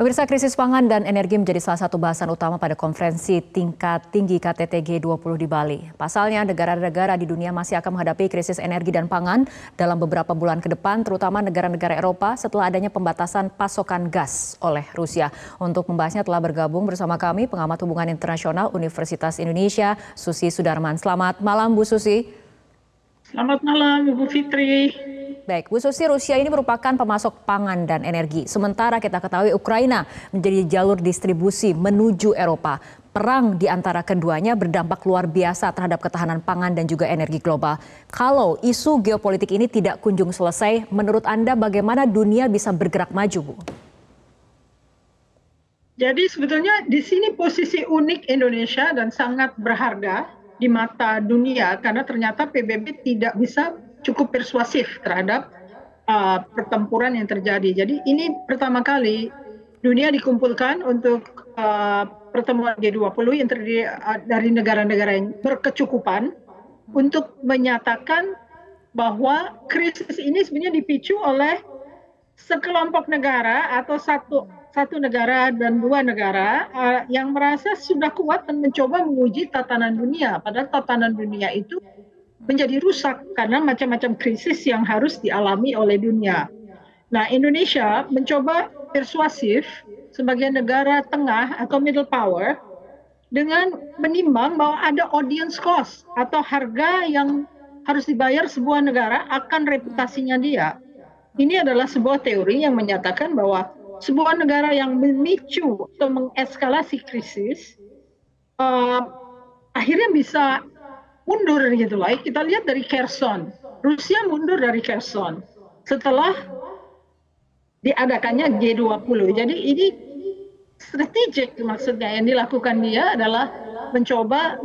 Pemirsa, krisis pangan dan energi menjadi salah satu bahasan utama pada konferensi tingkat tinggi KTT G20 di Bali. Pasalnya, negara-negara di dunia masih akan menghadapi krisis energi dan pangan dalam beberapa bulan ke depan, terutama negara-negara Eropa setelah adanya pembatasan pasokan gas oleh Rusia. Untuk membahasnya telah bergabung bersama kami pengamat hubungan internasional Universitas Indonesia, Susi Sudarman. Selamat malam, Bu Susi. Selamat malam, Ibu Fitri. Baik, Bu Susi, Rusia ini merupakan pemasok pangan dan energi. Sementara kita ketahui Ukraina menjadi jalur distribusi menuju Eropa. Perang di antara keduanya berdampak luar biasa terhadap ketahanan pangan dan juga energi global. Kalau isu geopolitik ini tidak kunjung selesai, menurut Anda bagaimana dunia bisa bergerak maju, Bu? Jadi sebetulnya di sini posisi unik Indonesia dan sangat berharga di mata dunia karena ternyata PBB tidak bisa cukup persuasif terhadap pertempuran yang terjadi. Jadi ini pertama kali dunia dikumpulkan untuk pertemuan G20 yang terdiri dari negara-negara yang berkecukupan untuk menyatakan bahwa krisis ini sebenarnya dipicu oleh sekelompok negara atau satu negara dan dua negara yang merasa sudah kuat dan mencoba menguji tatanan dunia. Padahal tatanan dunia itu menjadi rusak karena macam-macam krisis yang harus dialami oleh dunia. Nah, Indonesia mencoba persuasif sebagai negara tengah atau middle power dengan menimbang bahwa ada audience cost atau harga yang harus dibayar sebuah negara akan reputasinya dia. Ini adalah sebuah teori yang menyatakan bahwa sebuah negara yang memicu atau mengeskalasi krisis akhirnya bisa mundur gitu lah. Kita lihat dari Kherson, Rusia mundur dari Kherson setelah diadakannya G20. Jadi ini strategik, maksudnya yang dilakukan dia adalah mencoba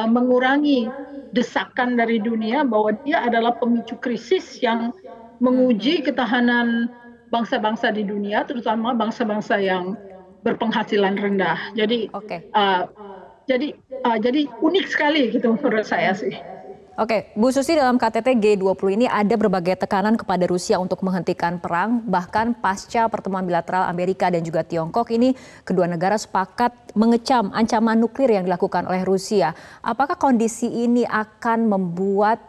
mengurangi desakan dari dunia bahwa dia adalah pemicu krisis yang menguji ketahanan bangsa-bangsa di dunia, terutama bangsa-bangsa yang berpenghasilan rendah. Jadi jadi unik sekali gitu menurut saya sih. Oke, Bu Susi, dalam KTT G20 ini ada berbagai tekanan kepada Rusia untuk menghentikan perang, bahkan pasca pertemuan bilateral Amerika dan juga Tiongkok ini kedua negara sepakat mengecam ancaman nuklir yang dilakukan oleh Rusia. Apakah kondisi ini akan membuat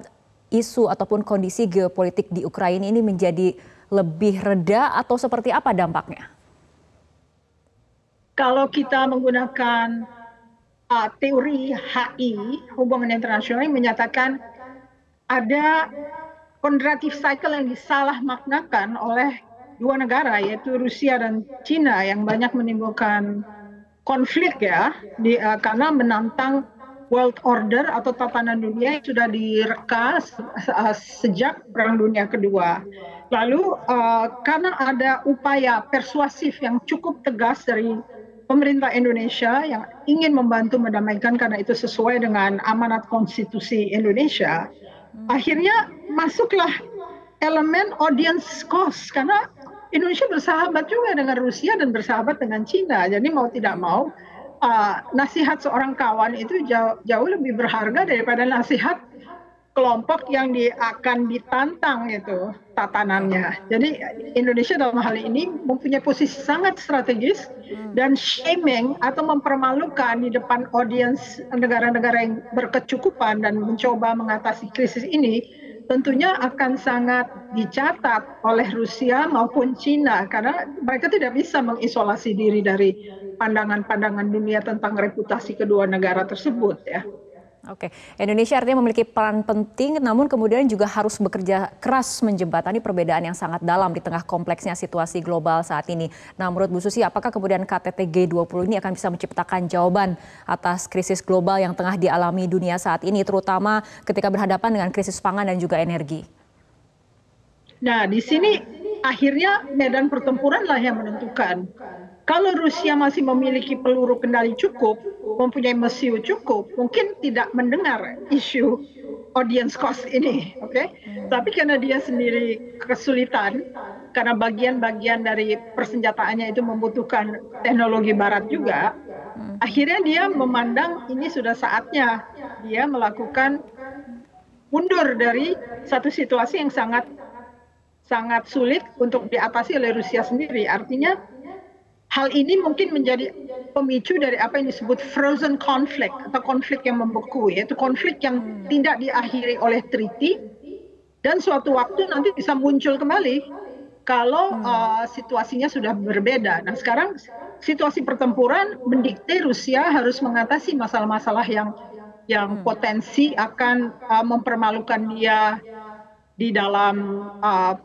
isu ataupun kondisi geopolitik di Ukraina ini menjadi lebih reda atau seperti apa dampaknya? Kalau kita menggunakan teori HI, hubungan internasional, yang menyatakan ada quadratic cycle yang disalah maknakan oleh dua negara, yaitu Rusia dan Cina, yang banyak menimbulkan konflik ya, karena menantang world order atau tatanan dunia yang sudah direka sejak Perang Dunia Kedua. Lalu karena ada upaya persuasif yang cukup tegas dari pemerintah Indonesia yang ingin membantu mendamaikan karena itu sesuai dengan amanat konstitusi Indonesia, akhirnya masuklah elemen audience cost karena Indonesia bersahabat juga dengan Rusia dan bersahabat dengan Cina. Jadi mau tidak mau nasihat seorang kawan itu jauh lebih berharga daripada nasihat kelompok yang akan ditantang itu tatanannya. Jadi Indonesia dalam hal ini mempunyai posisi sangat strategis dan shaming atau mempermalukan di depan audiens negara-negara yang berkecukupan dan mencoba mengatasi krisis ini tentunya akan sangat dicatat oleh Rusia maupun Cina karena mereka tidak bisa mengisolasi diri dari pandangan-pandangan dunia tentang reputasi kedua negara tersebut ya. Oke, Indonesia artinya memiliki peran penting, namun kemudian juga harus bekerja keras menjembatani perbedaan yang sangat dalam di tengah kompleksnya situasi global saat ini. Nah, menurut Bu Susi, apakah kemudian KTT G20 ini akan bisa menciptakan jawaban atas krisis global yang tengah dialami dunia saat ini, terutama ketika berhadapan dengan krisis pangan dan juga energi? Nah, di sini akhirnya medan pertempuran lah yang menentukan. Kalau Rusia masih memiliki peluru kendali cukup, mempunyai mesiu cukup, mungkin tidak mendengar isu audience cost ini, oke? Tapi karena dia sendiri kesulitan, karena bagian-bagian dari persenjataannya itu membutuhkan teknologi barat juga, akhirnya dia memandang ini sudah saatnya dia melakukan mundur dari satu situasi yang sangat sulit untuk diatasi oleh Rusia sendiri. Artinya hal ini mungkin menjadi pemicu dari apa yang disebut frozen conflict atau konflik yang membeku, yaitu konflik yang tidak diakhiri oleh treaty dan suatu waktu nanti bisa muncul kembali kalau situasinya sudah berbeda. Nah sekarang situasi pertempuran mendikte Rusia harus mengatasi masalah-masalah yang potensi akan mempermalukan dia di dalam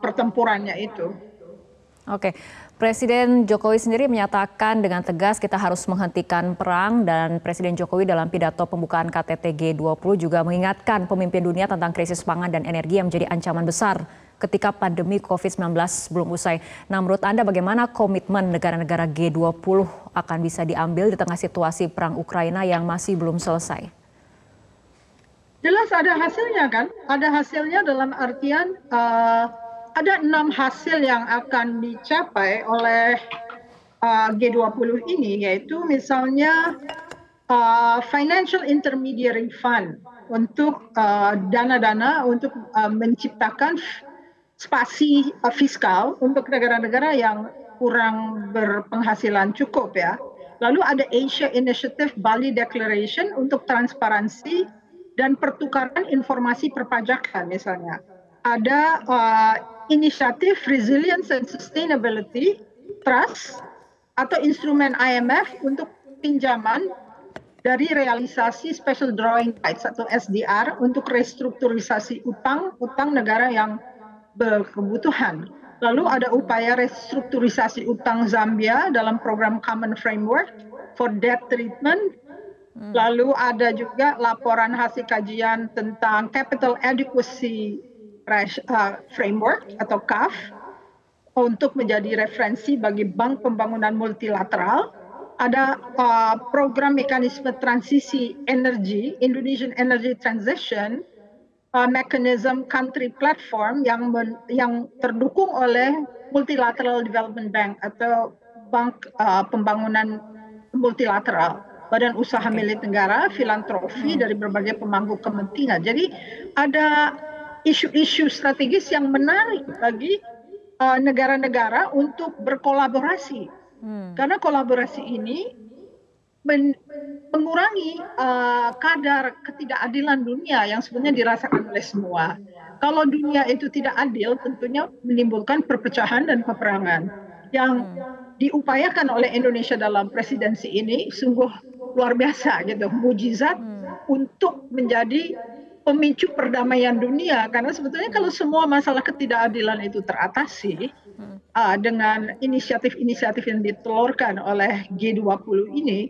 pertempurannya itu. Oke, Presiden Jokowi sendiri menyatakan dengan tegas kita harus menghentikan perang, dan Presiden Jokowi dalam pidato pembukaan KTT G20 juga mengingatkan pemimpin dunia tentang krisis pangan dan energi yang menjadi ancaman besar ketika pandemi COVID-19 belum usai. Nah, menurut Anda bagaimana komitmen negara-negara G20 akan bisa diambil di tengah situasi perang Ukraina yang masih belum selesai? Jelas ada hasilnya kan? Ada hasilnya dalam artian ada 6 hasil yang akan dicapai oleh G20 ini, yaitu misalnya Financial Intermediary Fund untuk dana-dana untuk menciptakan spasi fiskal untuk negara-negara yang kurang berpenghasilan cukup ya. Lalu ada Asia Initiative Bali Declaration untuk transparansi dan pertukaran informasi perpajakan misalnya. Ada inisiatif Resilience and Sustainability Trust atau instrumen IMF untuk pinjaman dari realisasi Special Drawing Rights atau SDR untuk restrukturisasi utang negara yang berkebutuhan. Lalu ada upaya restrukturisasi utang Zambia dalam program Common Framework for Debt Treatment. Lalu ada juga laporan hasil kajian tentang Capital Adequacy Framework atau CAF untuk menjadi referensi bagi bank pembangunan multilateral. Ada program mekanisme transisi energi, Indonesian Energy Transition Mechanism Country Platform yang terdukung oleh Multilateral Development Bank atau bank pembangunan multilateral, badan usaha milik negara, filantropi dari berbagai pemangku kepentingan. Jadi ada isu-isu strategis yang menarik bagi negara-negara untuk berkolaborasi. Karena kolaborasi ini mengurangi kadar ketidakadilan dunia yang sebenarnya dirasakan oleh semua. Kalau dunia itu tidak adil, tentunya menimbulkan perpecahan dan peperangan. Yang diupayakan oleh Indonesia dalam presidensi ini sungguh luar biasa gitu, mujizat untuk menjadi pemicu perdamaian dunia. Karena sebetulnya kalau semua masalah ketidakadilan itu teratasi dengan inisiatif-inisiatif yang ditelurkan oleh G20 ini,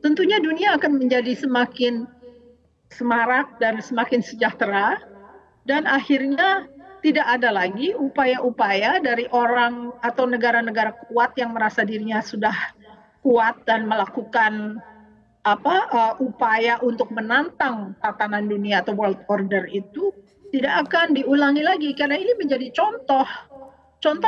tentunya dunia akan menjadi semakin semarak dan semakin sejahtera, dan akhirnya tidak ada lagi upaya-upaya dari orang atau negara-negara kuat yang merasa dirinya sudah kuat dan melakukan upaya untuk menantang tatanan dunia atau world order itu tidak akan diulangi lagi, karena ini menjadi contoh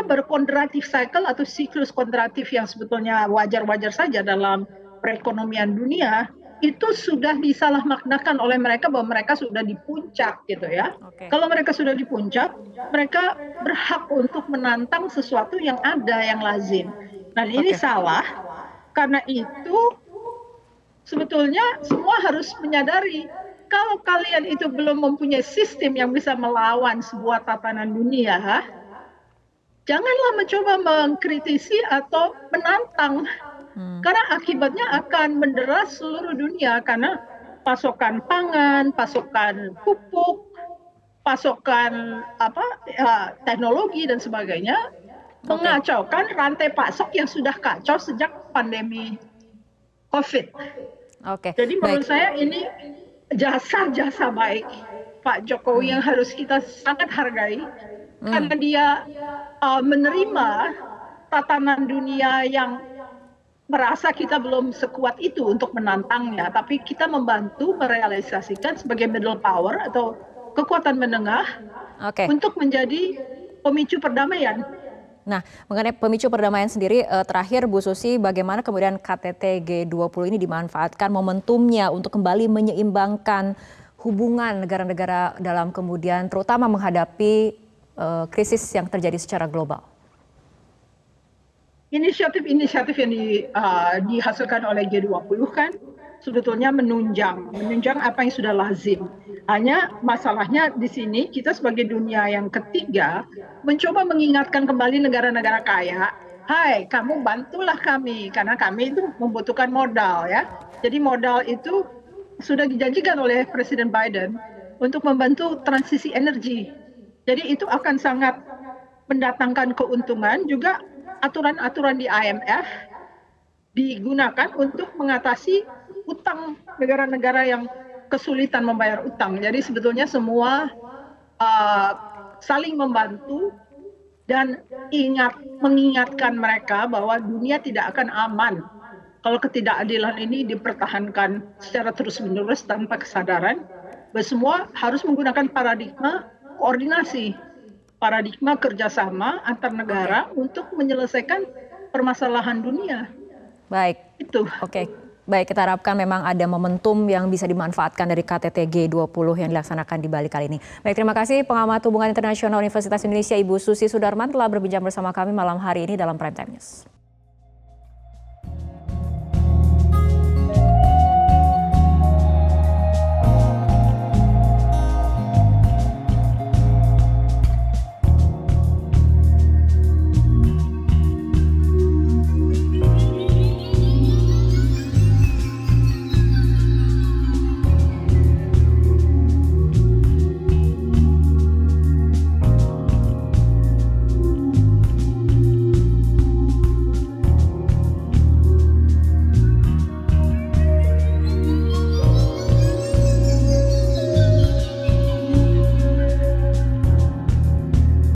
berkontratif cycle atau siklus kontratif yang sebetulnya wajar-wajar saja dalam perekonomian dunia. Itu sudah disalahmaknakan oleh mereka bahwa mereka sudah di puncak gitu ya. Kalau mereka sudah di puncak, mereka berhak untuk menantang sesuatu yang ada, yang lazim. Dan ini salah. Karena itu sebetulnya semua harus menyadari kalau kalian itu belum mempunyai sistem yang bisa melawan sebuah tatanan dunia, janganlah mencoba mengkritisi atau menantang. Karena akibatnya akan menderas seluruh dunia, karena pasokan pangan, pasokan pupuk, pasokan teknologi dan sebagainya mengacaukan rantai pasok yang sudah kacau sejak pandemi COVID. Jadi menurut saya ini jasa-jasa baik Pak Jokowi yang harus kita sangat hargai, karena dia menerima tatanan dunia yang merasa kita belum sekuat itu untuk menantangnya, tapi kita membantu merealisasikan sebagai middle power atau kekuatan menengah untuk menjadi pemicu perdamaian. Nah, mengenai pemicu perdamaian sendiri, terakhir Bu Susi, bagaimana kemudian KTT G20 ini dimanfaatkan momentumnya untuk kembali menyeimbangkan hubungan negara-negara dalam kemudian terutama menghadapi krisis yang terjadi secara global? inisiatif-inisiatif yang dihasilkan oleh G20 kan sebetulnya menunjang apa yang sudah lazim. Hanya masalahnya di sini kita sebagai dunia yang ketiga mencoba mengingatkan kembali negara-negara kaya, hai kamu bantulah kami karena kami itu membutuhkan modal ya. Jadi modal itu sudah dijanjikan oleh Presiden Biden untuk membantu transisi energi. Jadi itu akan sangat mendatangkan keuntungan. Juga aturan-aturan di IMF digunakan untuk mengatasi utang negara-negara yang kesulitan membayar utang. Jadi sebetulnya semua saling membantu dan mengingatkan mereka bahwa dunia tidak akan aman kalau ketidakadilan ini dipertahankan secara terus-menerus tanpa kesadaran. Semua harus menggunakan paradigma koordinasi, paradigma kerjasama antar negara untuk menyelesaikan permasalahan dunia. Baik, itu. Oke. Baik, kita harapkan memang ada momentum yang bisa dimanfaatkan dari KTT G20 yang dilaksanakan di Bali kali ini. Baik, terima kasih pengamat hubungan internasional Universitas Indonesia Ibu Susi Sudarman telah berbincang bersama kami malam hari ini dalam Prime Time News.